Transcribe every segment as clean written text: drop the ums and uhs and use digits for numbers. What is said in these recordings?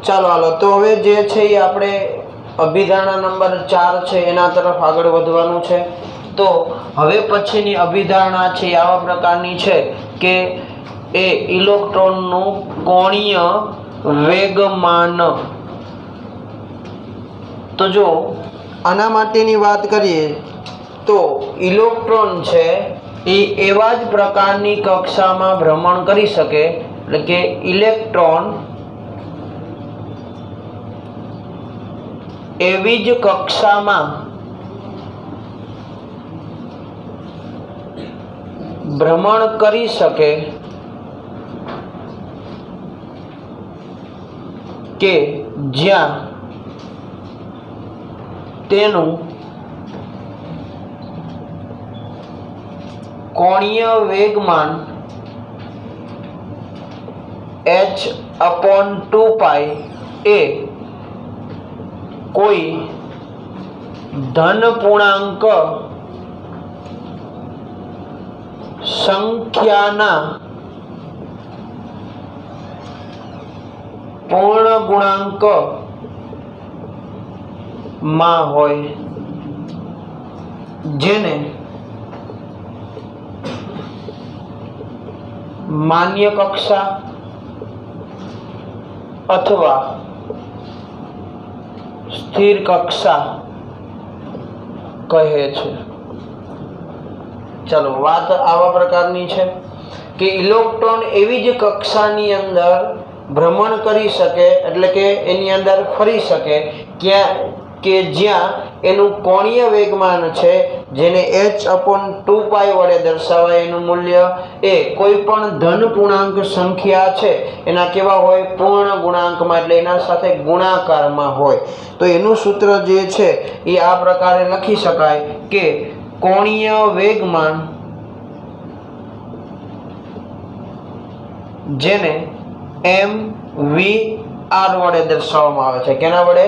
ચાલો હાલો તો હવે જે છે એ આપણે અભિધારણા નંબર 4 છે એના તરફ આગળ વધવાનું છે। તો હવે પછીની અભિધારણા છે આવા પ્રકારની છે કે એ ઇલેક્ટ્રોનનું કોણીય વેગમાન। તો જો આના માટેની વાત કરીએ તો ઇલેક્ટ્રોન છે એ એવા જ પ્રકારની કક્ષામાં ભ્રમણ કરી શકે, એટલે કે ઇલેક્ટ્રોન એવી જ કક્ષામાં ભ્રમણ કરી શકે કે જ્યાં તેનું કોણીય વેગમાન h/2π એ કોઈ ધન પૂર્ણાંક સંખ્યાના પૂર્ણ ગુણાંક માં હોય, જેને માન્ય કક્ષા અથવા સ્થિર કક્ષા કહે છે। ચાલો વાત આવા પ્રકારની છે કે ઇલેક્ટ્રોન એવી જ કક્ષાની અંદર ભ્રમણ કરી શકે, એટલે કે એની અંદર ફરી શકે કે જ્યાં એનું કોણીય વેગમાન છે જેને h/2π વડે દર્શાવાય, એનું મૂલ્ય એ કોઈ પણ ધન પૂર્ણાંક સંખ્યા છે એના કેવા હોય, પૂર્ણ ગુણાંકમાં, એટલે એના સાથે ગુણાકારમાં હોય। તો એનું સૂત્ર જે છે એ આ પ્રકારે લખી શકાય કે કોણીય વેગમાન જેને mvr વડે દર્શાવવામાં આવે છે। કેના વડે?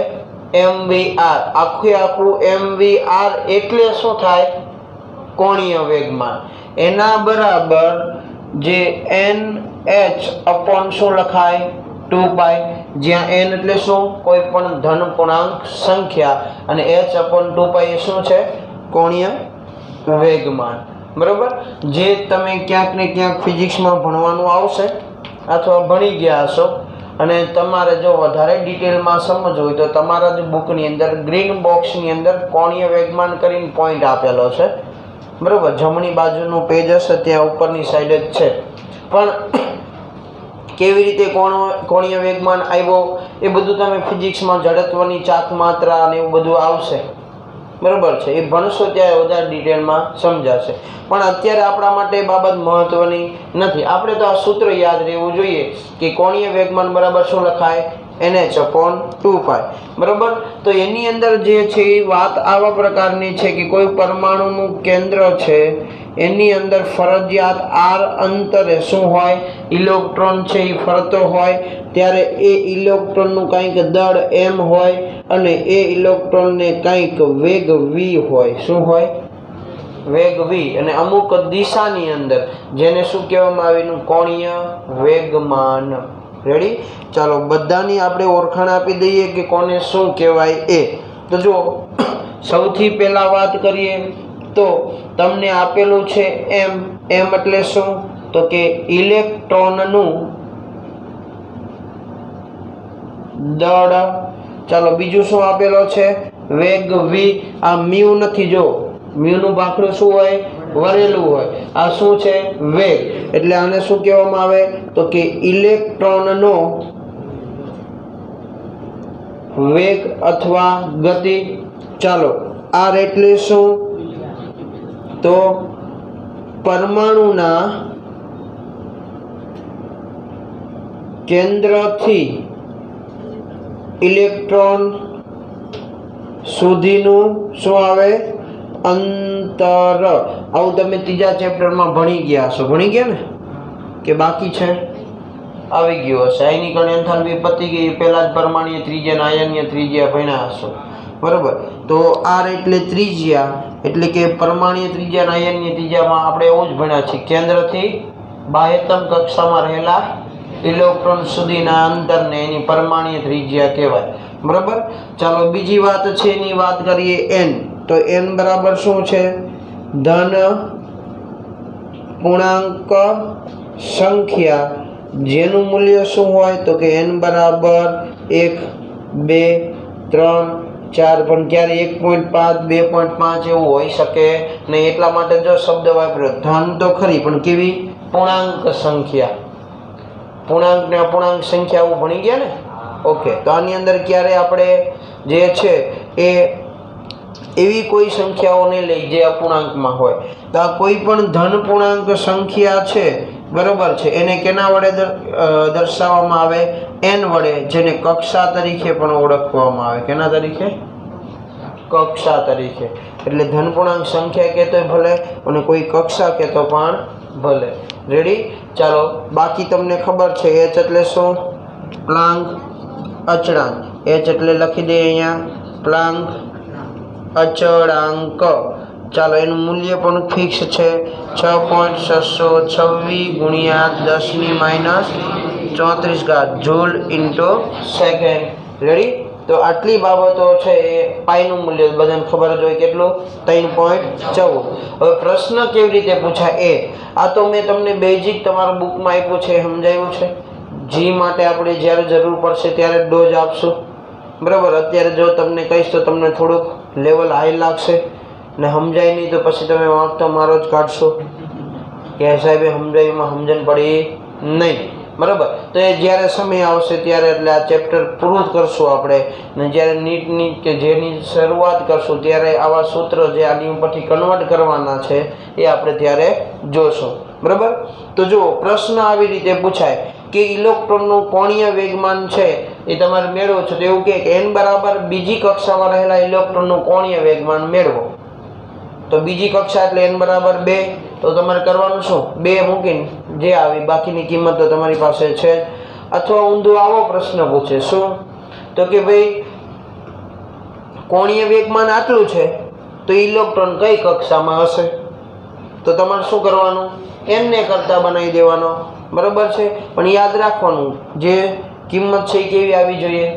mvr। આખું mvr એટલે શું થાય? કોણીય વેગમાન। એના બરાબર જે nh/ શું લખાય? 2π, જ્યાં n એટલે શું? કોઈ પણ ધન પૂર્ણાંક સંખ્યા, અને h/2π એ શું છે? કોણીય વેગમાન। બરોબર, જે તમે ક્યાંક ને ક્યાંક ફિઝિક્સમાં ભણવાનું આવશે અથવા ભણી ગયા હશો, અને તમારે જો વધારે ડિટેલમાં સમજવું હોય તો તમારા જ બુકની અંદર ગ્રીન બોક્સની અંદર કોણીય વેગમાન કરીને પોઈન્ટ આપેલો છે। બરોબર, જમણી બાજુનું પેજ હશે ત્યાં ઉપરની સાઈડ જ છે। પણ કેવી રીતે કોણીય વેગમાન આવ્યો એ બધું તમે ફિઝિક્સમાં જડત્વની ચાક માત્રા અને એવું બધું આવશે। બરોબર છે, એ ભણશો ત્યારે વધારે ડિટેલમાં સમજાશે। પણ અત્યારે આપણા માટે એ બાબત મહત્વની નથી। આપણે તો આ સૂત્ર યાદ રહેવું જોઈએ કે કોણીય વેગમાન બરાબર શું લખાય? nh/2π। બરોબર, તો એની અંદર જે છે એ વાત આવા પ્રકારની છે કે કોઈ પરમાણુનું કેન્દ્ર છે એની અંદર ફરજિયાત r અંતરે શું હોય? ઇલેક્ટ્રોન છે એ ફરતો હોય, ત્યારે એ ઇલેક્ટ્રોનનું કંઈક દળ m હોય અને એ ઇલેક્ટ્રોનને કંઈક વેગ v હોય। શું હોય? વેગ v, અને અમુક દિશાની અંદર, જેને શું કહેવામાં આવે? એનું કોણીય વેગમાન। રેડી? ચાલો બધાની આપણે ઓળખાણ આપી દઈએ કે કોને શું કહેવાય એ। તો જો સૌથી પહેલા વાત કરીએ તો તમને આપેલું છે m એટલે શું? તો કે ઇલેક્ટ્રોનનું દળ। ચાલો બીજું શું આપેલો છે? વેગ v। આ મ્યુ નથી, જો મ્યુનું બાકડું શું હોય? વરેલું હોય। આ શું છે? વેગ। એટલે આને શું કહેવામાં આવે? તો કે ઇલેક્ટ્રોનનો વેગ અથવા ગતિ। ચાલો r એટલે શું? તો પરમાણુના કેન્દ્રથી ઇલેક્ટ્રોન સુધીનું શું આવે? અંતર। આવું તમે ત્રીજા ચેપ્ટરમાં ભણી ગયા હશો। ભણી ગયા ને? કે બાકી છે? આવી ગયું હશે। આયનિકણ એન્થાલ્પી પતી ગઈ, પહેલા જ પરમાણુય ત્રિજ્યા અને આયનીય ત્રિજ્યા ભણ્યા હશો। બરોબર, તો r એટલે ત્રિજ્યા, એટલે કે પરમાણુય ત્રિજ્યા અને આયનીય ત્રિજ્યામાં આપણે એવું જ ભણ્યા છીએ, કેન્દ્રથી બાહ્યતમ કક્ષામાં રહેલા ઇલેક્ટ્રોન સુધીના અંતરને એની પરમાણ્વીય ત્રિજ્યા કહેવાય. બરાબર. ચાલો બીજી વાત છે એની વાત કરીએ n. તો n બરાબર શું છે? ધન પૂર્ણાંક સંખ્યા જેનું મૂલ્ય શું હોય તો કે n બરાબર 1 2 3 4 પણ ક્યારે 1.5 2.5 એવું હોઈ શકે નહીં. એટલા માટે જો શબ્દ વાપર્યો ધન તો ખરી પણ કેવી? પૂર્ણાંક સંખ્યા. પૂર્ણાંક ને અપૂર્ણાંક સંખ્યા આવું ભણી ગયા ને. ઓકે. તો આની અંદર ક્યારે આપણે જે છે એ એવી કોઈ સંખ્યાઓ નહીં લઈ જે અપૂર્ણાંકમાં હોય. તો આ કોઈ પણ ધન પૂર્ણાંક સંખ્યા છે બરોબર છે એને કેના વડે દર્શાવવામાં આવે? n વડે, જેને કક્ષા તરીકે પણ ઓળખવામાં આવે. કેના તરીકે? કક્ષા તરીકે. એટલે ધન પૂર્ણાંક સંખ્યા કહેતો ભલે અને કોઈ કક્ષા કહેતો પણ ભલે. રેડી? ચાલો બાકી તમને ખબર છે h એટલે શું? પ્લાન્ક અચળાંક. h એટલે લખી દઈએ અહીંયા પ્લાન્ક અચળાંક. ચાલો એનું મૂલ્ય પણ ફિક્સ છે 6.626 ગુણ્યા 10⁻34 જૂલ ઇન્ટુ સેકન્ડ. રેડી? તો આટલી બાબતો છે એ પાઈનું મૂલ્ય બધાને ખબર જ હોય કેટલું? 3.14. હવે પ્રશ્ન કેવી રીતે પૂછાય એ આ તો મેં તમને બેઝિક તમારા બુકમાં આપ્યું છે, સમજાયું છે. જી માટે આપણે જ્યારે જરૂર પડશે ત્યારે ડોઝ આપશું. બરાબર. અત્યારે જો તમને કહીશ તો તમને થોડુંક લેવલ હાઈ લાગશે ને સમજાય નહીં તો પછી તમે વાંચતો મારો જ કાઢશો કે સાહેબે સમજાવીમાં સમજણ પડી નહીં. બરાબર. તો એ જ્યારે સમય આવશે ત્યારે એટલે આ ચેપ્ટર પૂરું કરશું આપણે ને જ્યારે નીટની કે જેની શરૂઆત કરશું ત્યારે આવા સૂત્ર જે આની ઉપરથી કન્વર્ટ કરવાના છે એ આપણે ત્યારે જોશું. બરાબર. તો જો પ્રશ્ન આવી રીતે પૂછાય કે ઇલેક્ટ્રોનનું કોણીય વેગમાન છે એ તમારે મેળવો છો તો એવું કે n બરાબર બીજી કક્ષામાં રહેલા ઇલેક્ટ્રોનનું કોણીય વેગમાન મેળવો. તો બીજી કક્ષા એટલે n બરાબર 2. તો તમારે કરવાનું શું? 2 મૂકીને જે આવી બાકીની કિંમત તો તમારી પાસે છે. અથવા ઊંધું આવો પ્રશ્ન પૂછે શું? તો કે ભાઈ કોણીય વેગમાન આટલું છે તો ઇલેક્ટ્રોન કઈ કક્ષામાં હશે? તો તમારે શું કરવાનું? n ને કરતા બનાવી દેવાનો. બરાબર છે. પણ યાદ રાખવાનું જે કિંમત છે એ કેવી આવી જોઈએ?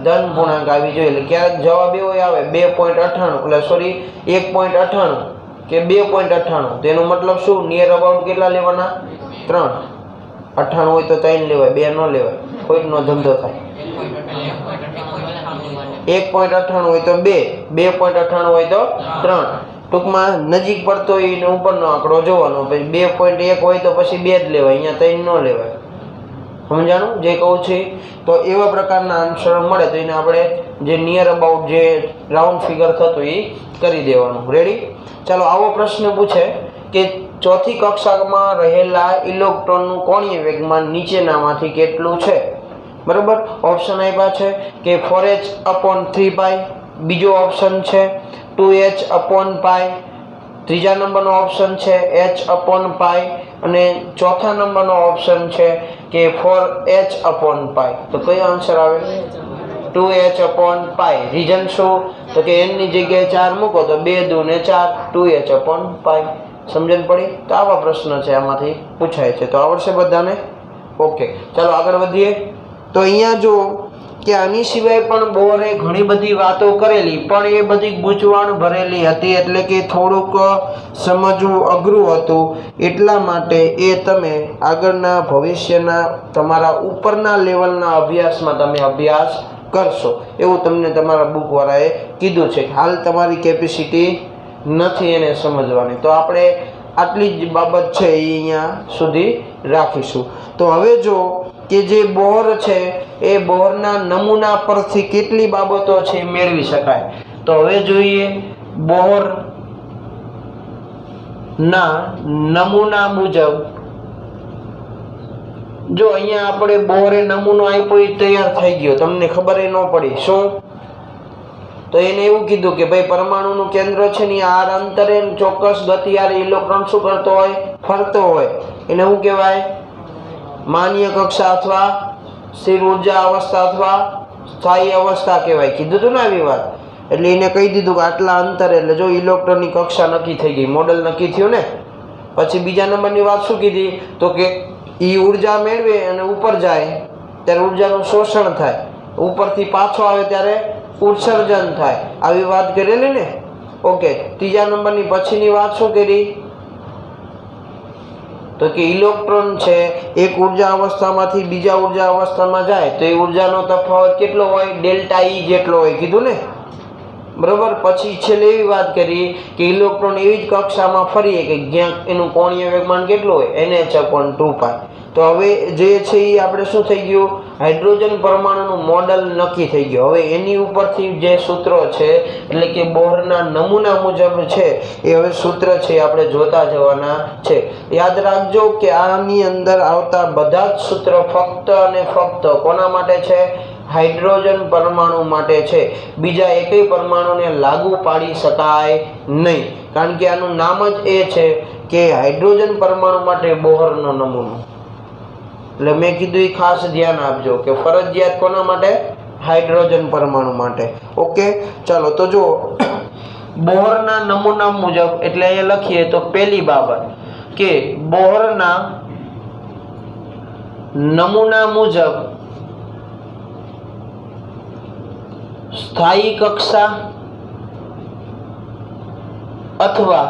ધન પૂર્ણાંક આવી જોઈએ. એટલે ક્યારેક જવાબ એવો આવે 2.98 એટલે સોરી 1.98 કે 2.98 તો એનો મતલબ શું? નિયર અબાઉટ કેટલા લેવાના? 3. 98 હોય તો 3 લેવાય, 2 ન લેવાય. કોઈકનો ધંધો થાય. 1.98 હોય તો 2, 2.98 હોય તો 3. ટૂંકમાં નજીક પડતો હોય એને ઉપરનો આંકડો જોવાનો. પછી 2.1 હોય તો પછી 2 જ લેવાય, અહીંયા 3 ન લેવાય. સમજાણું જે કહું છું? તો એવા પ્રકારના આન્સર મળે તો એને આપણે જે નિયર અબાઉટ જે રાઉન્ડ ફિગર થતું એ કરી દેવાનું. રેડી? ચાલો આવો પ્રશ્ન પૂછે કે ચોથી કક્ષામાં રહેલા ઇલેક્ટ્રોનનું કોણીય વેગમાન નીચેનામાંથી કેટલું છે? બરાબર. ઓપ્શન આપ્યા છે કે 4h/3π, બીજો ઓપ્શન છે 2h/π, ત્રીજા નંબરનો ઓપ્શન છે h/π અને ચોથા નંબરનો ઓપ્શન છે કે 4h/π. તો કયો આન્સર આવે? 2h/π. રીઝન શું? તો કે n ની જગ્યાએ 4 મૂકો તો 2 દુ ને 4 2h/π. સમજણ પડી? તો આવા પ્રશ્ન છે આમાંથી પૂછાય છે. તો આવડશે બધાને? ઓકે. ચાલો આગળ વધીએ. તો અહીંયા જો કે આની સિવાય પણ બોરે ઘણી બધી વાતો કરેલી પણ એ બધી ગૂંચવણ ભરેલી હતી એટલે કે થોડુંક સમજવું અઘરું હતું. એટલા માટે એ તમે આગળના ભવિષ્યના તમારા ઉપરના લેવલના અભ્યાસમાં તમે અભ્યાસ કરશો એવું તમને તમારા બુકવાળાએ કીધું છે. હાલ તમારી કેપેસિટી નથી એને સમજવાની. તો આપણે આટલી જ બાબત છે એ અહીંયા સુધી રાખીશું. તો હવે જો કે જે બોર છે એ બોરના નમૂના પરથી કેટલી બાબતો છે મેળવી શકાય. તો હવે જોઈએ બોરના નમૂના મુજબ. જો અહીંયા આપણે બોરે નમૂનો આપ્યો એ તૈયાર થઈ ગયો, તમને ખબર ન પડી શું? તો એને એવું કીધું કે ભાઈ પરમાણુનું કેન્દ્ર છે ને આર અંતરે ચોક્કસ ગતિ આરે ઇલેક્ટ્રોન શું કરતો હોય? ફરતો હોય. એને શું કહેવાય? માન્ય કક્ષા અથવા સ્થિર ઉર્જા અવસ્થા અથવા સ્થાયી અવસ્થા કહેવાય. કીધું હતું ને આવી વાત. એટલે એને કહી દીધું કે આટલા અંતરે એટલે જો ઇલેક્ટ્રોનની કક્ષા નક્કી થઈ ગઈ, મોડલ નક્કી થયું ને. પછી બીજા નંબરની વાત શું કીધી? તો કે એ ઉર્જા મેળવે અને ઉપર જાય ત્યારે ઉર્જાનું શોષણ થાય, ઉપરથી પાછો આવે ત્યારે ઉત્સર્જન થાય. આવી વાત કરેલી ને. ઓકે, ત્રીજા નંબરની પછીની વાત શું કરી? તો કે ઇલેક્ટ્રોન છે એક ઉર્જા અવસ્થામાંથી બીજા ઉર્જા અવસ્થામાં જાય તો એ ઉર્જાનો તફાવત કેટલો હોય? ડેલ્ટા ઈ જેટલો હોય, કીધું ને, બરોબર. પછી છેલ્લે એવી વાત કરી કે ઇલેક્ટ્રોન એવી જ કક્ષામાં ફરીએ કે જ્યાં એનું કોણીય વેગમાન કેટલું હોય? NH/2π. તો હવે જે છે એ આપણે શું થઈ ગયું? હાઇડ્રોજન પરમાણુનું મોડલ નક્કી થઈ ગયું. હવે એની ઉપરથી જે સૂત્રો છે એટલે કે બોહરના નમૂના મુજબ છે એ હવે સૂત્ર છે આપણે જોતા જવાના છે. યાદ રાખજો કે આની અંદર આવતા બધા જ સૂત્ર ફક્ત અને ફક્ત કોના માટે છે? હાઇડ્રોજન પરમાણુ માટે છે. બીજા એકેય પરમાણુને લાગુ પાડી શકાય નહીં, કારણ કે આનું નામ જ એ છે કે હાઇડ્રોજન પરમાણુ માટે બોહરનો નમૂનો. એટલે મેં કીધું એ ખાસ ધ્યાન આપજો કે ફરજિયાત કોના માટે? હાઇડ્રોજન પરમાણુ માટે. ઓકે, ચાલો તો જો બોહરના નમૂના મુજબ એટલે અહીંયા લખીએ તો પહેલી બાબત કે બોહરના નમૂના મુજબ સ્થાયી કક્ષા અથવા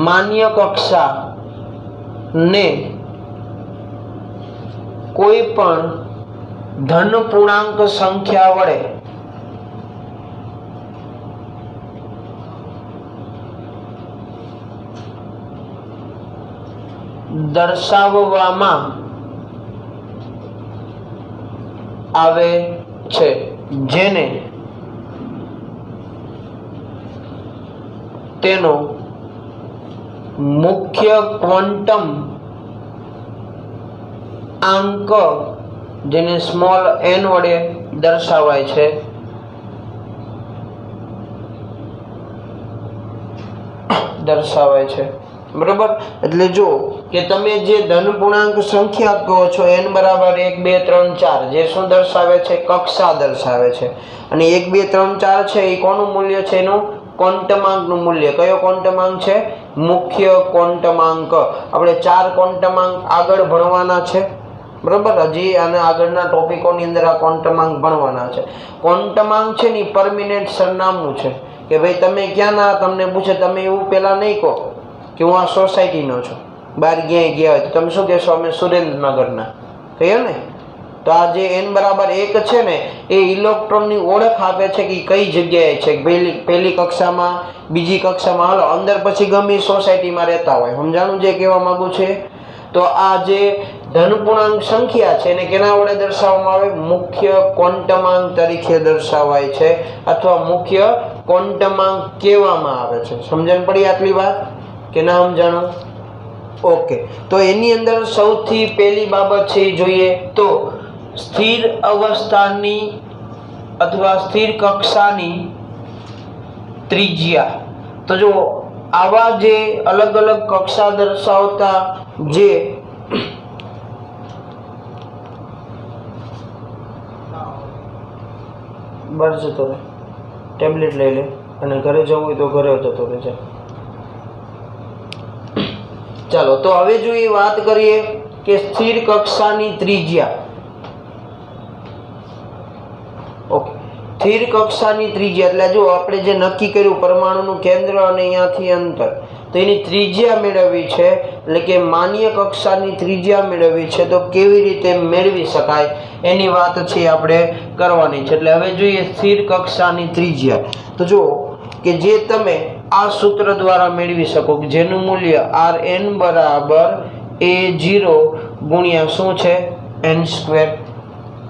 માન્ય કક્ષા ને કોઈ પણ ધન પૂર્ણાંક સંખ્યા વડે દર્શાવવામાં આવે છે, જેને તેનો મુખ્ય ક્વોન્ટમ આંક જેને સ્મોલ n વડે દર્શાવાય છે બરોબર. એટલે જો કે તમે જે ધન પૂર્ણાંક સંખ્યા કહો છો n બરાબર 1 2 3 4 જે શું દર્શાવે છે? કક્ષા દર્શાવે છે. અને 1 2 3 4 છે એ કોનું મૂલ્ય છે? એનું ક્વોન્ટમાંકનું મૂલ્ય. કયો ક્વોન્ટમાંક છે? મુખ્ય ક્વોન્ટમાંક. આપણે 4 ક્વોન્ટમાંક આગળ ભણવાના છે, બરોબર. હજી અને આગળના ટોપિકોની અંદર આ ક્વોન્ટમાંક ભણવાના છે. ક્વોન્ટમાંક છે ને પરમિનન્ટ સરનામું છે કે ભાઈ તમે ક્યાંના, તમને પૂછે તમે એવું પહેલા નહીં કહો કે હું આ સોસાયટીનો છું, બહાર ક્યાંય ગયા હોય તો તમે શું કહેશો? અમે સુરેન્દ્રનગરના કહીએ ને. તો આ જે n બરાબર 1 છે ને એ ઇલેક્ટ્રોનની ઓળખ આપે છે કે કઈ જગ્યાએ છે. પહેલી કક્ષામાં, બીજી કક્ષામાં, હાલો અંદર પછી ગમે સોસાયટીમાં રહેતા હોય. સમજાણું જે કહેવા માંગુ છે? તો આ જે ધન પૂર્ણાંક સંખ્યા છે એને કેના વડે દર્શાવવામાં આવે? મુખ્ય ક્વોન્ટમાંક તરીકે દર્શાવાય છે અથવા મુખ્ય ક્વોન્ટમાંક કહેવામાં આવે છે. સમજણ પડી આટલી વાત કે ના સમજાણું? ઓકે, તો એની અંદર સૌથી પહેલી બાબત છે એ જોઈએ તો સ્થિર અવસ્થાની અથવા સ્થિર કક્ષાની ત્રિજ્યા. તો જો આવા જે અલગ અલગ કક્ષા દર્શાવતા જે બહાર જતો રહે, ટેબ્લેટ લઈ લે અને ઘરે જવું હોય તો ઘરે જતો રહેજે. ચાલો તો હવે જો એ વાત કરીએ કે સ્થિર કક્ષાની ત્રિજ્યા. ઓકે, સ્થિર કક્ષાની ત્રિજ્યા એટલે જો આપણે જે નક્કી કર્યું પરમાણુનું કેન્દ્ર અને અહીંયાથી અંતર, તો એની ત્રિજ્યા મેળવવી છે એટલે કે માન્ય કક્ષાની ત્રિજ્યા મેળવવી છે. તો કેવી રીતે મેળવી શકાય એની વાત છે આપણે કરવાની છે. એટલે હવે જોઈએ સ્થિર કક્ષાની ત્રિજ્યા. તો જો કે જે તમે આ સૂત્ર દ્વારા મેળવી શકો કે જેનું મૂલ્ય Rn બરાબર A0 ગુણ્યા શું છે? n²,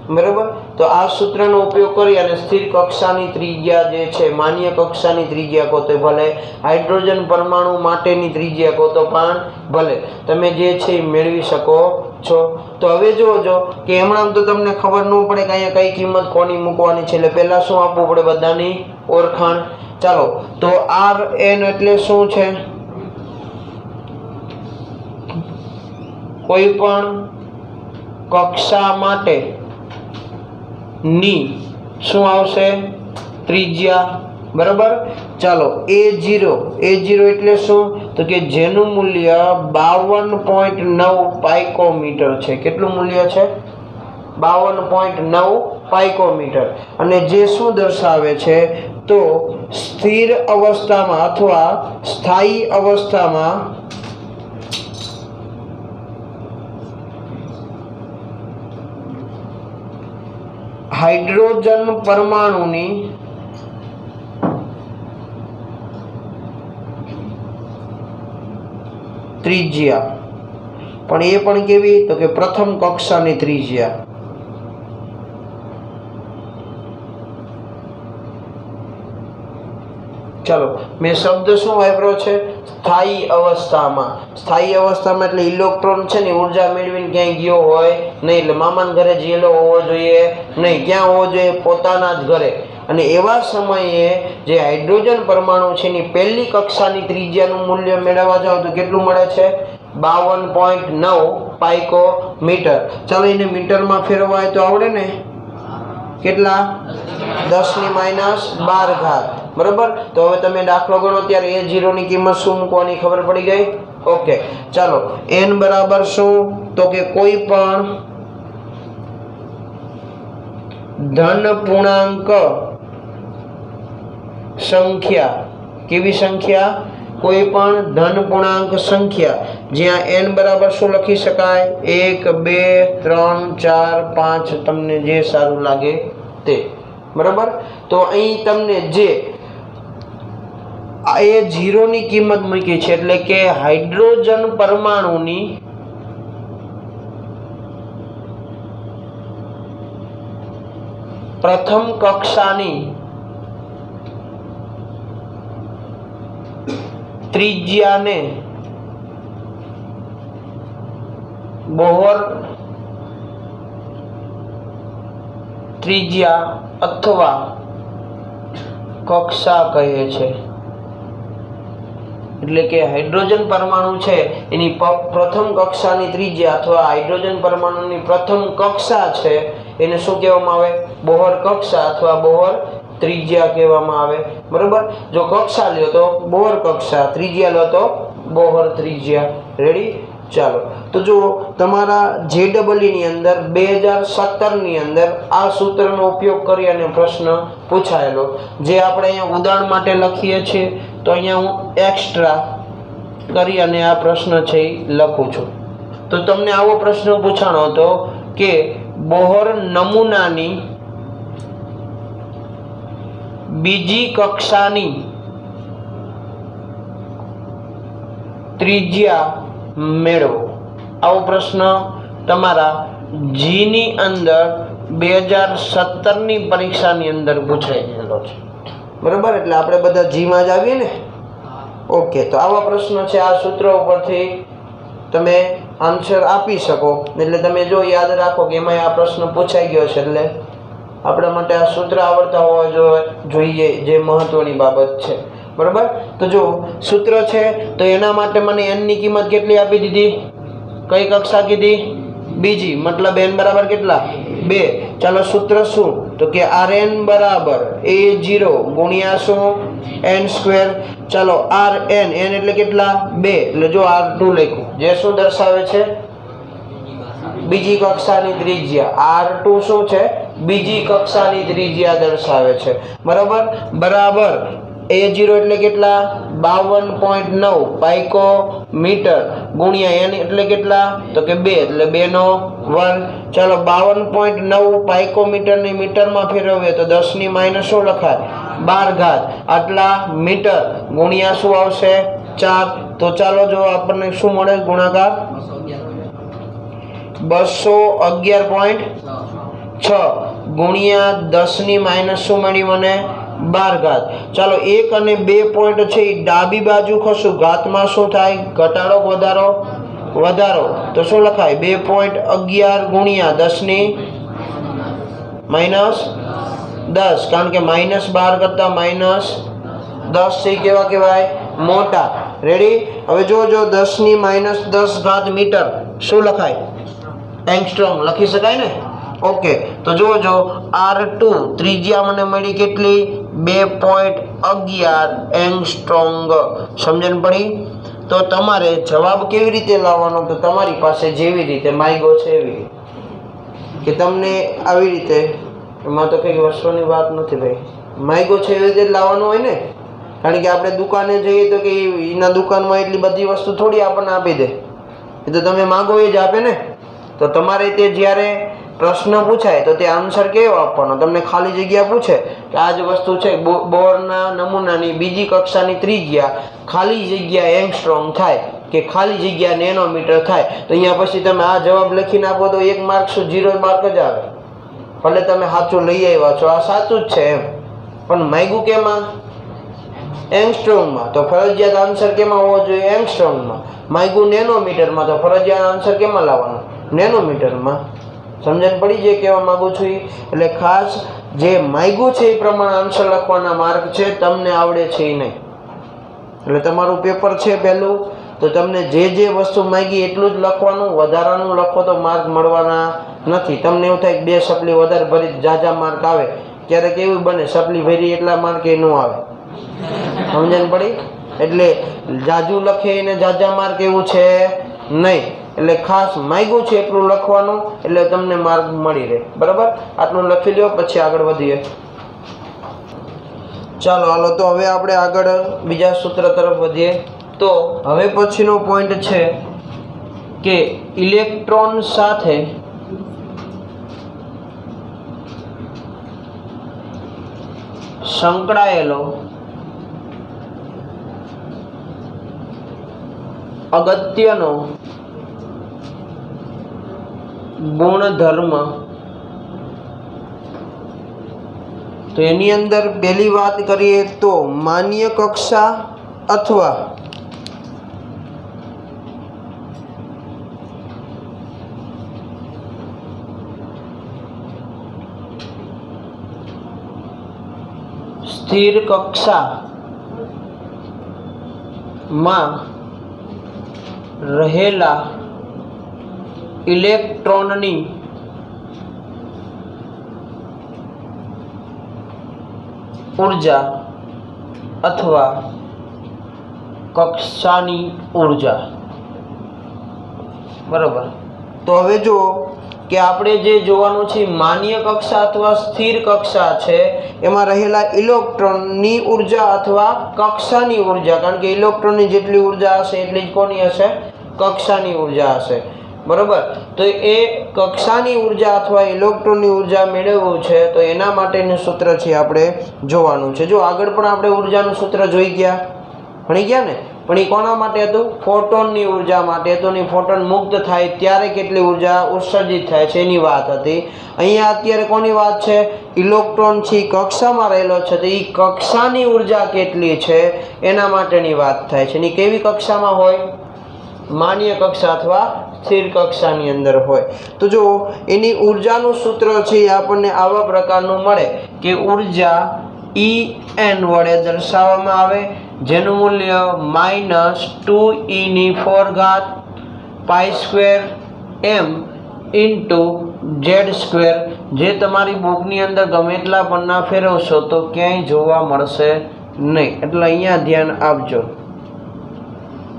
બરાબર. તો આ સૂત્રનો ઉપયોગ કરી અને સ્થિર કક્ષાની ત્રિજ્યા જે છે, માન્ય કક્ષાની ત્રિજ્યા કહો તો ભલે, હાઇડ્રોજન પરમાણુ માટેની ત્રિજ્યા કહો તો પણ ભલે, તમે જે છે એ મેળવી શકો છો. તો હવે જોજો કે હમણાં તો તમને ખબર ન પડે કે અહીંયા કઈ કિંમત કોની મૂકવાની છે. એટલે પહેલા શું આપવું પડે? બધાની ઓળખાણ. ચાલો તો Rn એટલે શું છે? કોઈ પણ કક્ષા માટે ની શું આવશે? ત્રિજ્યા. બરાબર. ચાલો A0 એટલે શું? તો કે જેનું મૂલ્ય 52.9 પાઇકોમીટર છે. કેટલું મૂલ્ય છે? 52.9 પાઇકોમીટર. અને જે શું દર્શાવે છે? તો સ્થિર અવસ્થામાં અથવા સ્થાયી અવસ્થામાં હાઇડ્રોજન પરમાણુની ત્રિજ્યા પણ એ પણ કેવી? તો કે પ્રથમ કક્ષાની ત્રિજ્યા. ચાલો મેં શબ્દ શું વાપર્યો છે? સ્થાયી અવસ્થામાં. સ્થાયી અવસ્થામાં એટલે ઇલેક્ટ્રોન છે ને ઉર્જા મેળવીને ક્યાંય ગયો હોય નહીં, એટલે મામાના ઘરે જેલો હોવો જોઈએ નહીં. ક્યાં હોવો જોઈએ? પોતાના જ ઘરે. અને એવા સમયે જે હાઇડ્રોજન પરમાણુ છે એની પહેલી કક્ષાની ત્રિજ્યાનું મૂલ્ય મેળવવા જાવ તો કેટલું મળે છે? 52.9 પાઇકોમીટર. ચાલો એને મીટરમાં ફેરવાય તો આવડે ને? કેટલા? 10⁻12. બરોબર. તો હવે તમે દાખલો ગણો ત્યારે A0 ની કિંમત શું મૂકવાની ખબર પડી ગઈ? ઓકે. ચાલો n બરાબર શું? તો કે કોઈ પણ ધન પૂર્ણાંક સંખ્યા. કેવી સંખ્યા? કોઈ પણ ધન પૂર્ણાંક સંખ્યા જ્યાં n બરાબર શું લખી શકાય? 1 2 3 4 5 તમને જે સારું લાગે તે. બરાબર. તો અહીં તમને જે A0 ની કિંમત મૂકી છે એટલે કે હાઇડ્રોજન પરમાણુની પ્રથમ કક્ષાની ત્રિજ્યાને બોહર ત્રિજ્યા અથવા કક્ષા કહે છે. એટલે કે હાઇડ્રોજન પરમાણુ છે એની પ્રથમ કક્ષાની ત્રિજ્યા અથવા હાઇડ્રોજન પરમાણુની પ્રથમ કક્ષા છે એને શું કહેવામાં આવે? બોહર કક્ષા અથવા બોહર ત્રિજ્યા કહેવામાં આવે. બરોબર. જો કક્ષા લ્યો તો બોહર કક્ષા, ત્રિજ્યા લો તો બોહર ત્રિજ્યા. રેડી? ચાલો તો જુઓ તમારા JEE ની અંદર 2017 ની અંદર આ સૂત્રનો ઉપયોગ કરી અને પ્રશ્ન પૂછાયેલો, જે આપણે અહીંયા ઉદાહરણ માટે લખીએ છીએ. તો અહીંયા હું એક્સ્ટ્રા કરી અને આ પ્રશ્ન છે એ લખું છું. તો તમને આવો પ્રશ્ન પૂછાણો હતો કે બોહર નમૂનાની બીજી કક્ષાની ત્રિજ્યા મેળવો. આવો પ્રશ્ન તમારા જી ની અંદર 2017 ની પરીક્ષાની અંદર પૂછાઈ ગયેલો છે. બરાબર. એટલે આપણે બધા જીમાં જ આવીએ ને? ઓકે. તો આવા પ્રશ્ન છે આ સૂત્ર ઉપરથી તમે આન્સર આપી શકો. એટલે તમે જો યાદ રાખો કે એમાં આ પ્રશ્ન પૂછાઈ ગયો છે એટલે આપણા માટે આ સૂત્ર આવડતા હોવા જોઈએ, જે મહત્વની બાબત છે. બરાબર. તો જો સૂત્ર છે તો એના માટે મને n ની કિંમત કેટલી આપી દીધી? કઈ કક્ષા કીધી? બીજી. મતલબ n બરાબર કેટલા? 2. ચાલો સૂત્ર શું? તો કે Rn બરાબર A0 ગુણ્યા શું? n². ચાલો Rn, n એટલે કેટલા? 2. એટલે જો R2 લખ્યું, જે શું દર્શાવે છે? બીજી કક્ષાની ત્રિજ્યા. R2 શું છે? બીજી કક્ષાની ત્રિજ્યા દર્શાવે છે. બરાબર. બરાબર A0 એટલે કેટલા? 52.9 પાઇકોમીટર ગુણ્યા n એટલે કેટલા? તો કે 2 એટલે 2 નો વર્ગ. ચાલો 52.9 પાઇકોમીટર ને મીટરમાં ફેરવીએ તો 10⁻- શું લખાય? 12. આટલા મીટર ગુણ્યા શું આવશે? 4. તો ચાલો જો આપણને શું મળે? ગુણાકાર 211.6 ગુણ્યા 10⁻- શું મળી મને? 12. ચાલો 1 અને 2 પોઈન્ટ છે એ ડાબી બાજુ ખસું, ઘાતમાં શું થાય? ઘટાડો વધારો? વધારો. તો શું લખાય? 2.11 ગુણ્યા 10⁻10, કારણ કે -12 કરતા -10 છે કેવા કહેવાય? મોટા. રેડી? હવે જો 10⁻10 મીટર શું લખાય? એંગસ્ટ્રોમ લખી શકાય ને? ઓકે. તો જો R2 ત્રિજ્યા મને મળી કેટલી? 2.11 એંગસ્ટ્રોંગ। સમજણ પડી? તો તમારે જવાબ કેવી રીતે લાવવાનો? તો તમારી પાસે જેવી રીતે માગ્યો છે એવી કે તમને આવી રીતે, એમાં તો કંઈક વસ્તુની વાત નથી ભાઈ, માગ્યો છે એવી રીતે લાવવાનું હોય ને। કારણ કે આપણે દુકાને જઈએ તો કે એના દુકાનમાં એટલી બધી વસ્તુ થોડી આપણને આપી દે, એ તો તમે માગો એ જ આપે ને। તો તમારે તે જ્યારે પ્રશ્ન પૂછાય તો તે આન્સર કેવો આપવાનો? તમને ખાલી જગ્યા પૂછે કે આ જ વસ્તુ છે બોરના નમૂનાની બીજી કક્ષાની ત્રિજ્યા ખાલી જગ્યા એંગસ્ટ્રોમ થાય કે ખાલી જગ્યા નેનોમીટર થાય, તો અહીંયા પછી તમે આ જવાબ લખીને આપો તો 1 માર્ક શું 0 માર્ક જ આવે। ભલે તમે સાચું લઈ આવ્યા છો, આ સાચું જ છે એમ, પણ માગ્યું કેમાં? એંગસ્ટ્રોમમાં, તો ફરજિયાત આન્સર કેમાં હોવો જોઈએ? એંગસ્ટ્રોમમાં। માગ્યું નેનોમીટરમાં, તો ફરજિયાત આન્સર કેમાં લાવવાનો? નેનોમીટરમાં। સમજણ પડી જે કહેવા માંગુ છું? એટલે ખાસ જે માગ્યું છે એ પ્રમાણે આન્સર લખવાના માર્ક છે, તમને આવડે છે એ નહીં। એટલે તમારું પેપર છે પહેલું, તો તમને જે વસ્તુ માગી એટલું જ લખવાનું, વધારાનું લખો તો માર્ક મળવાના નથી। તમને એવું થાય કે 2 સપ્લી વધારે ભરી જાજા માર્ક આવે, ક્યારેક એવું બને સપ્લી ભરી એટલા માર્ક એ ન આવે। સમજણ પડી? એટલે જાજુ લખે એને જાજા માર્ક એવું છે નહીં। એટલે ખાસ માગ્યું છે એટલું લખવાનું, એટલે તમને માર્ક મળી રહે। બરાબર? આટલું લખી લો, પછી આગળ વધીએ। ચાલો હાલો, તો હવે આપણે આગળ બીજા સૂત્ર તરફ વધીએ। તો હવે પછીનો પોઈન્ટ છે કે ઇલેક્ટ્રોન સાથે સંકળાયેલો અગત્યનો ગુણધર્મ। તો એની અંદર પહેલી વાત કરીએ તો માન્ય કક્ષા અથવા સ્થિર કક્ષામાં રહેલા ઇલેક્ટ્રોનની ઊર્જા અથવા કક્ષાની ઊર્જા। બરાબર? તો હવે જો કે આપણે જે જોવાનું છે માન્ય કક્ષા અથવા સ્થિર કક્ષા છે, એમાં રહેલા ઇલેક્ટ્રોનની ઊર્જા અથવા કક્ષાની ઊર્જા, કારણ કે ઇલેક્ટ્રોનની જેટલી ઊર્જા હશે એટલી જ કોની હશે? કક્ષાની ઊર્જા હશે। બરાબર? તો એ કક્ષાની ઊર્જા અથવા ઇલેક્ટ્રોનની ઊર્જા મેળવવું છે, તો એના માટેનું સૂત્ર છે આપણે જોવાનું છે। જો આગળ પણ આપણે ઊર્જાનું સૂત્ર જોઈ ગયા, ભણી ગયા ને, પણ એ કોના માટે હતું? ફોટોનની ઊર્જા માટે હતું। ને ફોટોન મુક્ત થાય ત્યારે કેટલી ઊર્જા ઉત્સર્જિત થાય છે એની વાત હતી। અહીંયા અત્યારે કોની વાત છે? ઇલેક્ટ્રોન છે કક્ષામાં રહેલો છે, તો એ કક્ષાની ઊર્જા કેટલી છે એના માટેની વાત થાય છે। એની કેવી કક્ષામાં હોય? માન્ય કક્ષા અથવા સ્થિર કક્ષાની અંદર હોય। તો જો એની ઊર્જાનું સૂત્ર છે એ આપણને આવા પ્રકારનું મળે કે ઊર્જા En વડે દર્શાવવામાં આવે, જેનું મૂલ્ય -2e⁴ π² m × z², જે તમારી બુકની અંદર ગમે એટલા પન્ના ફેરવશો તો ક્યાંય જોવા મળશે નહીં, એટલે અહીંયા ધ્યાન આપજો।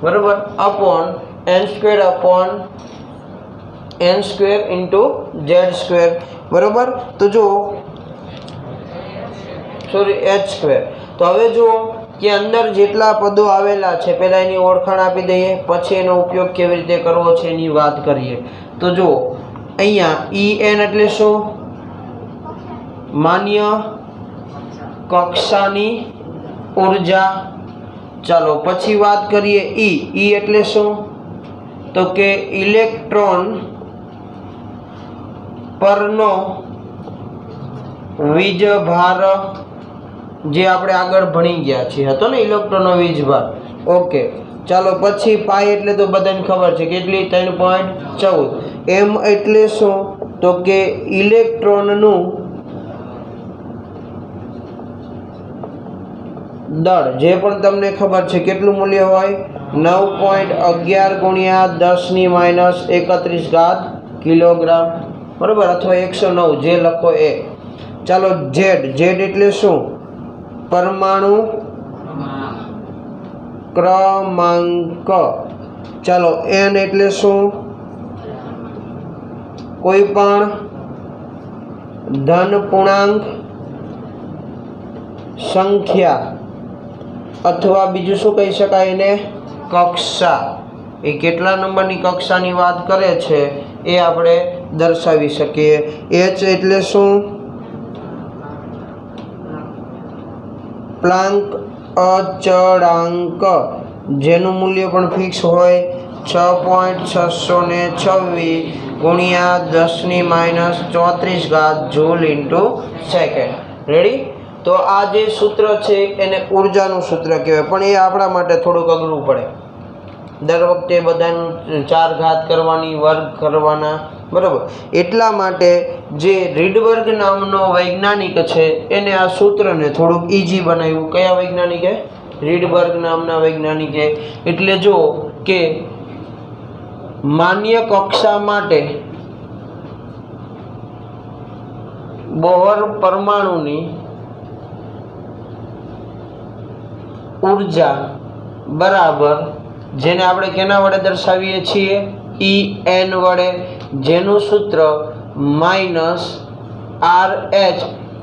બરાબર? Upon n² × z²। બરાબર? તો જો h²। તો હવે જુઓ કે અંદર જેટલા પદો આવેલા છે, પહેલા એની ઓળખાણ આપી દઈએ, પછી એનો ઉપયોગ કેવી રીતે કરવો છે એની વાત કરીએ। તો જુઓ અહીંયા En એટલે શું? માન્ય કક્ષાની ઊર્જા। ચાલો પછી વાત કરીએ E એટલે શું? તો કે ઇલેક્ટ્રોન પરનો વીજભાર, જે આપણે આગળ ભણી ગયા છીએ, હતો ને ઇલેક્ટ્રોનનો વીજભાર। ઓકે, ચાલો પછી પાઈ એટલે તો બધાને ખબર છે, કેટલી? 3.14। એમ એટલે શું? તો કે ઇલેક્ટ્રોનનું દળ, જે પણ તમને ખબર છે કેટલું મૂલ્ય હોય? 9.11 × 10⁻31 કિલોગ્રામ। બરાબર? અથવા 109, જે લખો એ। ચાલો Z એટલે શું? પરમાણુ ક્રમાંક. ચાલો n એટલે શું? કોઈ પણ ધન પૂર્ણાંક સંખ્યા અથવા બીજું શું કહી શકાય એને? કક્ષા. એ કેટલા નંબરની કક્ષાની વાત કરે છે એ આપણે દર્શાવી શકીએ. h એટલે શું? પ્લાન્ક અચળાંક, જેનું મૂલ્ય પણ ફિક્સ હોય. 6.626 ગુણ્યા 10⁻34 જૂલ ઇન્ટુ સેકન્ડ. રેડી? તો આ જે સૂત્ર છે એને ઉર્જાનું સૂત્ર કહેવાય, પણ એ આપણા માટે થોડુંક અઘરું પડે. દર વખતે બધાનું 4 ઘાત કરવાની, વર્ગ કરવાના, બરાબર. એટલા માટે જે રીડબર્ગ નામનો વૈજ્ઞાનિક છે એને આ સૂત્રને થોડુંક ઈઝી બનાવ્યું. કયા વૈજ્ઞાનિકે? રીડબર્ગ નામના વૈજ્ઞાનિકે. એટલે જો કે માન્ય કક્ષા માટે બોહર પરમાણુની ઉર્જા બરાબર, જેને આપણે કેના વડે દર્શાવીએ છીએ? En વડે, જેનું સૂત્ર -RH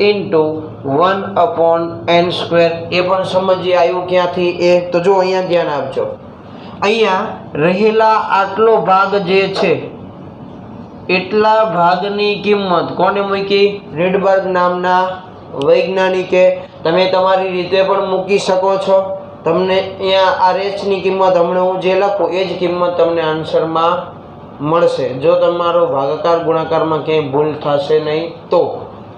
ઇન્ટુ 1/n². એ પણ સમજીએ આવ્યું ક્યાંથી એ તો જો અહીંયા ધ્યાન આપજો. અહીંયા રહેલા આટલો ભાગ જે છે એટલા ભાગની કિંમત કોને મૂકી? રીડબર્ગ નામના વૈજ્ઞાનિકે. તમે તમારી રીતે પણ મૂકી શકો છો. તમને અહીંયા RH ની કિંમત હમણાં હું જે લખું એ જ કિંમત તમને આન્સરમાં મળશે, જો તમારો ભાગાકાર ગુણાકારમાં ક્યાંય ભૂલ થશે નહીં તો,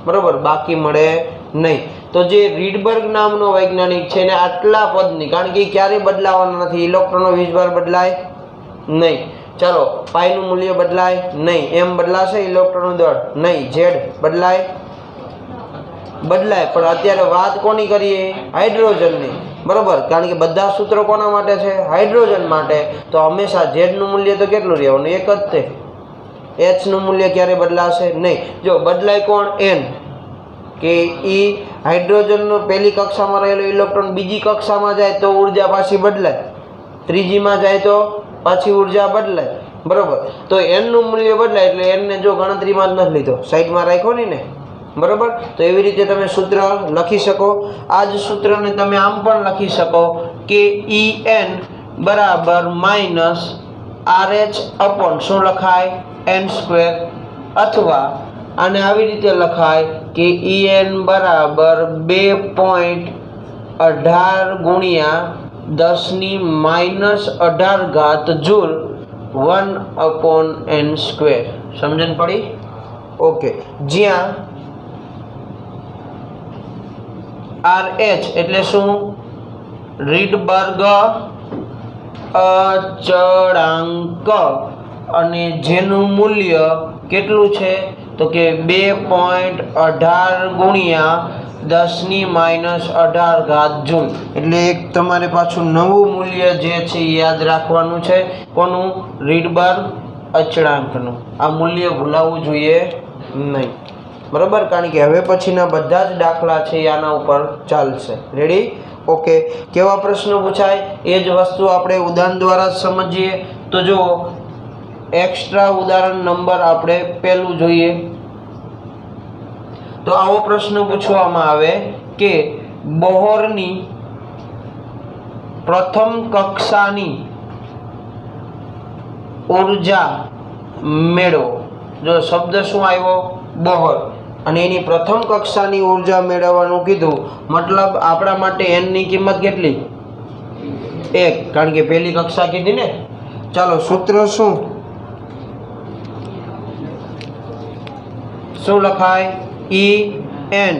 બરાબર. બાકી મળે નહીં. તો જે રીડબર્ગ નામનો વૈજ્ઞાનિક છે એને આટલા પદની, કારણ કે ક્યારેય બદલાવાના નથી. ઇલેક્ટ્રોનનો વીજભાર બદલાય નહીં. ચાલો, પાઈનું મૂલ્ય બદલાય નહીં. એમ બદલાશે? ઇલેક્ટ્રોનનું દળ નહીં. ઝેડ બદલાય? બદલાય. પણ અત્યારે વાત કોની કરીએ? હાઇડ્રોજનની, બરાબર. કારણ કે બધા સૂત્રો કોના માટે છે? હાઇડ્રોજન માટે. તો હંમેશા ઝેડનું મૂલ્ય તો કેટલું રહેવાનું? એક જ તે. એચનું મૂલ્ય ક્યારે બદલાશે? નહીં. જો બદલાય કોણ? એન. કે ઈ હાઇડ્રોજનનો પહેલી કક્ષામાં રહેલો ઇલેક્ટ્રોન બીજી કક્ષામાં જાય તો ઉર્જા પાછી બદલાય, ત્રીજીમાં જાય તો પાછી ઉર્જા બદલાય, બરાબર. તો એનનું મૂલ્ય બદલાય એટલે એનને જો ગણતરીમાં જ નથી લીધો, સાઈડમાં રાખ્યો ને, બરાબર. તો એવી રીતે તમે સૂત્ર લખી શકો. આ જ સૂત્રને તમે આમ પણ લખી શકો કે En બરાબર -RH અપોન શું લખાય? n². અથવા આને આવી રીતે લખાય કે En બરાબર 2.18 ગુણ્યા 10⁻18 જૂલ 1/n². સમજણ પડી? ઓકે. જ્યાં RH એટલે શું? રીડબર્ગ અચળાંક, અને જેનું મૂલ્ય કેટલું છે તો કે 2.18 ગુણ્યા 10⁻18 જૂલ. એટલે એક તમારે પાછું નવું મૂલ્ય જે છે એ યાદ રાખવાનું છે. કોનું? રીડબર્ગ અચળાંકનું. આ મૂલ્ય ભૂલાવવું જોઈએ નહીં, બરાબર. કારણ કે હવે પછીના બધા જ દાખલા છે એ આના ઉપર ચાલશે. રેડી? ઓકે. કેવા પ્રશ્નો પૂછાય એ જ વસ્તુ આપણે ઉદાહરણ દ્વારા સમજીએ. તો જો એક્સ્ટ્રા ઉદાહરણ નંબર આપણે પહેલું જોઈએ. તો આવો પ્રશ્ન પૂછવામાં આવે કે બોહરની પ્રથમ કક્ષાની ઉર્જા મેળવો. જો શબ્દ શું આવ્યો? બોહર. અને એની પ્રથમ કક્ષાની ઉર્જા મેળવવાનું કીધું, મતલબ આપણા માટે n ની કિંમત કેટલી? 1, કારણ કે પહેલી કક્ષા કીધી ને. ચાલો, સૂત્ર શું લખાય? En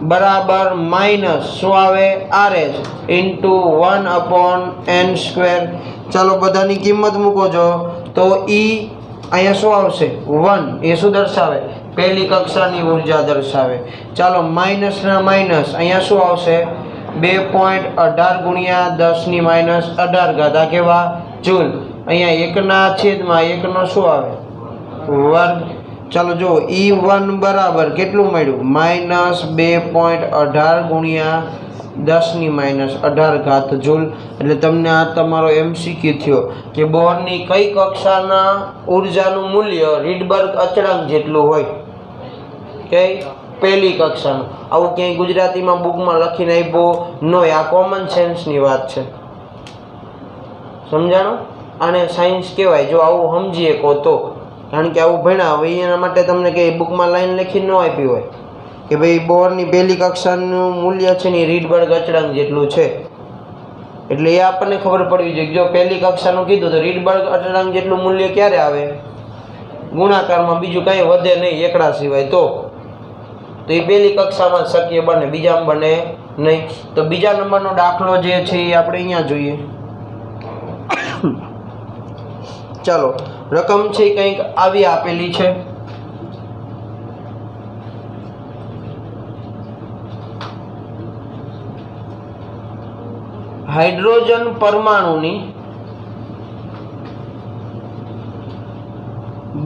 બરાબર માઇનસ શું આવે? RH into 1/n². ચાલો, બધાની કિંમત મૂકો છો તો અહીંયા શું આવશે? 1. એ શું દર્શાવે? પહેલી કક્ષાની ઉર્જા દર્શાવે. ચાલો, માઇનસના માઇનસ અહીંયા શું આવશે? 2.18 ગુણ્યા 10⁻18. આ કેવા? જૂલ. અહીંયા 1ના છેદમાં 1નો શું આવે? વર્ગ. ચાલો જો E1 બરાબર કેટલું મળ્યું? -2.18 ગુણ્યા 10⁻18 જૂલ। એટલે તમને આ તમારો MCQ થયો કે બોરની કઈ કક્ષાના ઉર્જાનું મૂલ્ય રીડબર્ગ અચળાંક જેટલું હોય? કે પહેલી કક્ષાનું। આવું ક્યાંય ગુજરાતીમાં બુકમાં લખીને આપ્યું ન હોય, આ કોમન સેન્સની વાત છે, સમજાણું? આને સાયન્સ કહેવાય જો આવું સમજીએ કો તો, કારણ કે આવું ભણ્યા હોય એના માટે તમને કે બુકમાં લાઈન લખી ન આપી હોય કે ભાઈ બોરની પહેલી કક્ષાનું મૂલ્ય છે ને રીડબર્ગ અચળાંક જેટલું છે, એટલે એ આપણને ખબર પડવી જોઈએ। જો પહેલી કક્ષાનું કીધું તો રીડબર્ગ અચળાંક જેટલું મૂલ્ય ક્યારે આવે? ગુણાકારમાં, બીજું કાંઈ વધે નહીં એકડા સિવાય, તો એ પહેલી કક્ષામાં શક્ય બને, બીજામાં બને નહીં। તો બીજા નંબરનો દાખલો જે છે એ આપણે અહીંયા જોઈએ। ચાલો, રકમ છે કંઈક આવી આપેલી છે। હાઇડ્રોજન પરમાણુની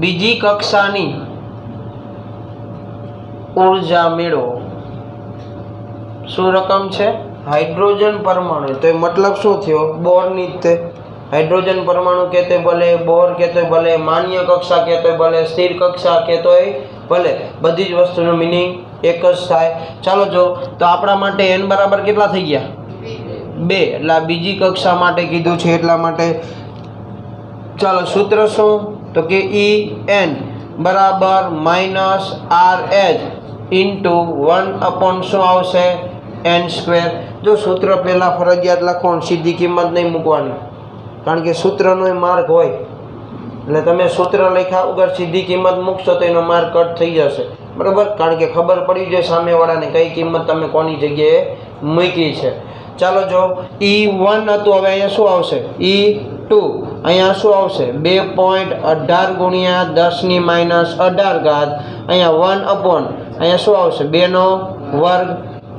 બીજી કક્ષાની ઉર્જા મેળવો। શું રકમ છે? હાઇડ્રોજન પરમાણુ, તો એ મતલબ શું થયો? બોરની જ તે હાઇડ્રોજન પરમાણુ કહેતો ભલે, બોર કહેતો ભલે, માન્ય કક્ષા કહેતો ભલે, સ્થિર કક્ષા કહેતો ભલે, બધી જ વસ્તુનો મિનિંગ એક જ થાય। ચાલો જો, તો આપણા માટે n બરાબર કેટલા થઈ ગયા? 2, એટલે આ બીજી કક્ષા માટે કીધું છે એટલા માટે। ચાલો, સૂત્ર શું? તો કે En બરાબર -RH ઇન્ટુ 1/, શું આવશે? n²। જો સૂત્ર પહેલાં ફરજિયાત લખવાનું, સીધી કિંમત નહીં મૂકવાની, કારણ કે સૂત્રનો માર્ક હોય, એટલે તમે સૂત્ર લખ્યા વગર સીધી કિંમત મૂકશો તો એનો માર્ક કટ થઈ જશે, બરાબર? કારણ કે ખબર પડી જાય સામેવાળાને કઈ કિંમત તમે કોની જગ્યાએ મૂકી છે। ચાલો જો, E1 હતું, હવે અહીંયા શું આવશે? E2, અહીંયા શું આવશે? 2.18 ગુણ્યા 10⁻18, અહીંયા 1/, અહીંયા શું આવશે? 2નો વર્ગ।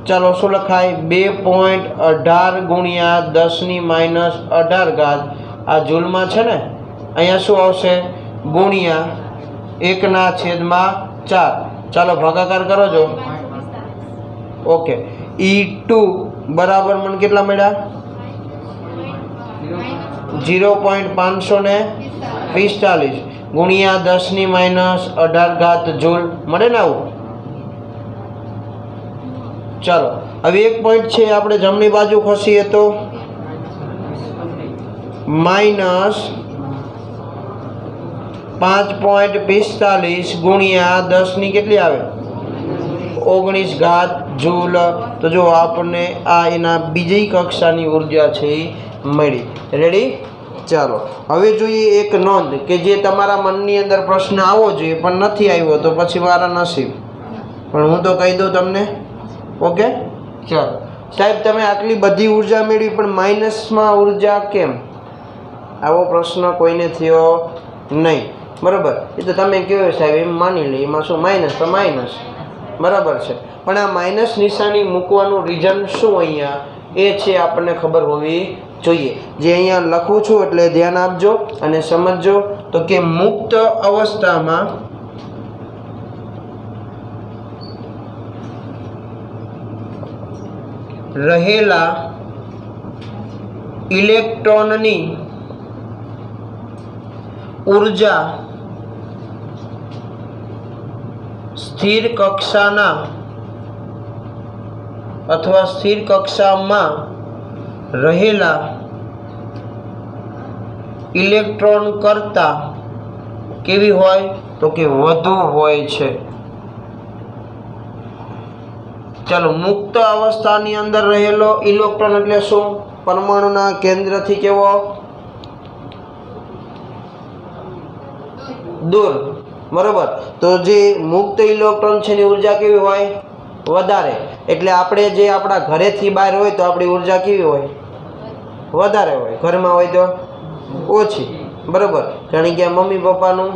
ચાલો શું લખાય? 2.18 ગુણ્યા 10⁻18, આ જૂલમાં છે ને, અહીંયા શું આવશે? ગુણ્યા 1/4। ચાલો ભાગાકાર કરો જો, ઓકે। E2 બરાબર મને કેટલા મળ્યા? 0.545 ગુણ્યા 10⁻18 જૂલ મળે ને આવું? ચાલો, હવે એક પોઈન્ટ છે, આપણે જમણી બાજુ ખસીએ તો -5.45 ગુણ્યા 10 કેટલી આવે? 19 જૂલ। તો જો આપણને આ એના બીજી કક્ષાની ઉર્જા છે એ મળી। રેડી? ચાલો, હવે જોઈએ એક નોંધ કે જે તમારા મનની અંદર પ્રશ્ન આવવો જોઈએ પણ નથી આવ્યો, તો પછી મારા નસીબ, પણ હું તો કહી દઉં તમને, ઓકે? ચાલો સાહેબ, તમે આટલી બધી ઉર્જા મેળવી પણ માઇનસમાં ઉર્જા કેમ? આવો પ્રશ્ન કોઈને થયો નહીં, બરાબર? એ તો તમે કહો સાહેબ એમ માની લે, એમાં શું માઇનસ તો માઇનસ, બરાબર છે, પણ આ માઇનસ નિશાની મૂકવાનું રીઝન શું અહીંયા એ છે આપણને ખબર હોવી જોઈએ। જે અહીંયા લખું છું એટલે ધ્યાન આપજો અને સમજજો। તો કે મુક્ત અવસ્થામાં રહેલા ઇલેક્ટ્રોનની ઉર્જા સ્થિર કક્ષાના અથવા સ્થિર કક્ષામાં રહેલા ઇલેક્ટ્રોન કરતાં કેવી હોય? તો કે વધુ હોય છે। ચાલો, મુક્ત અવસ્થાની અંદર રહેલો ઇલેક્ટ્રોન એટલે શું? પરમાણુના કેન્દ્રથી કેવો? દૂર, બરાબર? તો જે મુક્ત ઇલેક્ટ્રોન છે એની ઉર્જા કેવી હોય? વધારે। એટલે આપણે જે આપણા ઘરેથી બહાર હોય તો આપણી ઉર્જા કેવી હોય? વધારે હોય, ઘરમાં હોય તો ઓછી, બરાબર? કારણ કે મમ્મી પપ્પાનું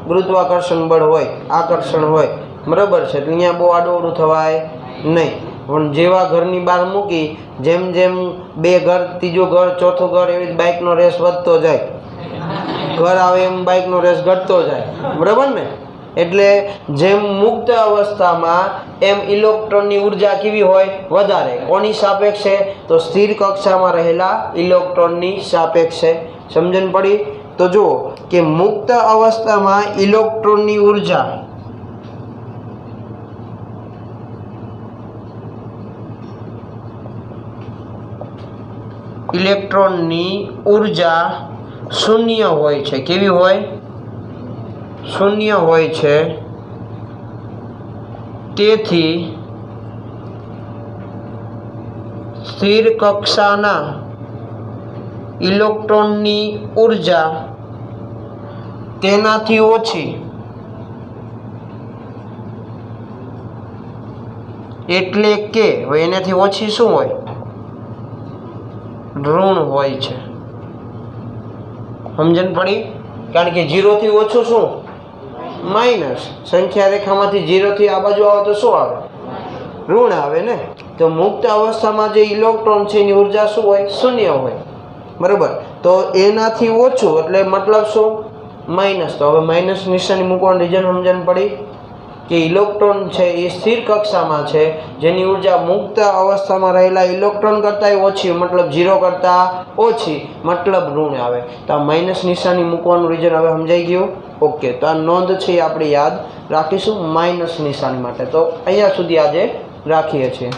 ગુરુત્વાકર્ષણ બળ હોય, આકર્ષણ હોય, બરાબર છે, તો અહીંયા બહુ આડોઅવળું થવાય નહીં। પણ જેવા ઘરની બહાર મૂકી, જેમ જેમ 2 ઘર, ત્રીજું ઘર, ચોથું ઘર, એવી બાઇકનો રેસ વધતો જાય, ઘર આવે એમ બાઇકનો રેસ ઘટતો જાય, બરાબર ને? એટલે જેમ મુક્ત અવસ્થામાં એમ ઇલેક્ટ્રોનની ઉર્જા કેવી હોય? વધારે. કોની સાપેક્ષે? તો સ્થિર કક્ષામાં રહેલા ઇલેક્ટ્રોનની સાપેક્ષે. સમજણ પડી? તો જુઓ કે મુક્ત અવસ્થામાં ઇલેક્ટ્રોનની ઉર્જા શૂન્ય હોય છે. કેવી હોય? શૂન્ય હોય છે. તેથી સ્થિર કક્ષાના ઇલેક્ટ્રોનની ઉર્જા તેનાથી ઓછી એટલે કે એનાથી ઓછી શું હોય? ઋણ હોય છે. સમજણ પડી? કારણ કે 0 થી ઓછું શું? માઇનસ. સંખ્યા રેખામાંથી 0 થી આ બાજુ આવે તો શું આવે? ઋણ આવે ને. તો મુક્ત અવસ્થામાં જે ઇલેક્ટ્રોન છે એની ઉર્જા શું હોય? શૂન્ય હોય. બરાબર. તો એનાથી ઓછું એટલે મતલબ શું? માઇનસ. તો હવે માઇનસ નિશાની મૂકવાનું રીઝન સમજણ પડી કે ઇલેક્ટ્રોન છે એ સ્થિર કક્ષામાં છે, જેની ઉર્જા મુક્ત અવસ્થામાં રહેલા ઇલેક્ટ્રોન કરતાં ઓછી, મતલબ 0 કરતાં ઓછી, મતલબ ઋણ આવે. તો આ માઇનસ નિશાની મૂકવાનું રીઝન હવે સમજાઈ ગયું? ઓકે. તો આ નોંધ છે એ આપણે યાદ રાખીશું માઇનસ નિશાની માટે. તો અહીંયા સુધી આજે રાખીએ છીએ.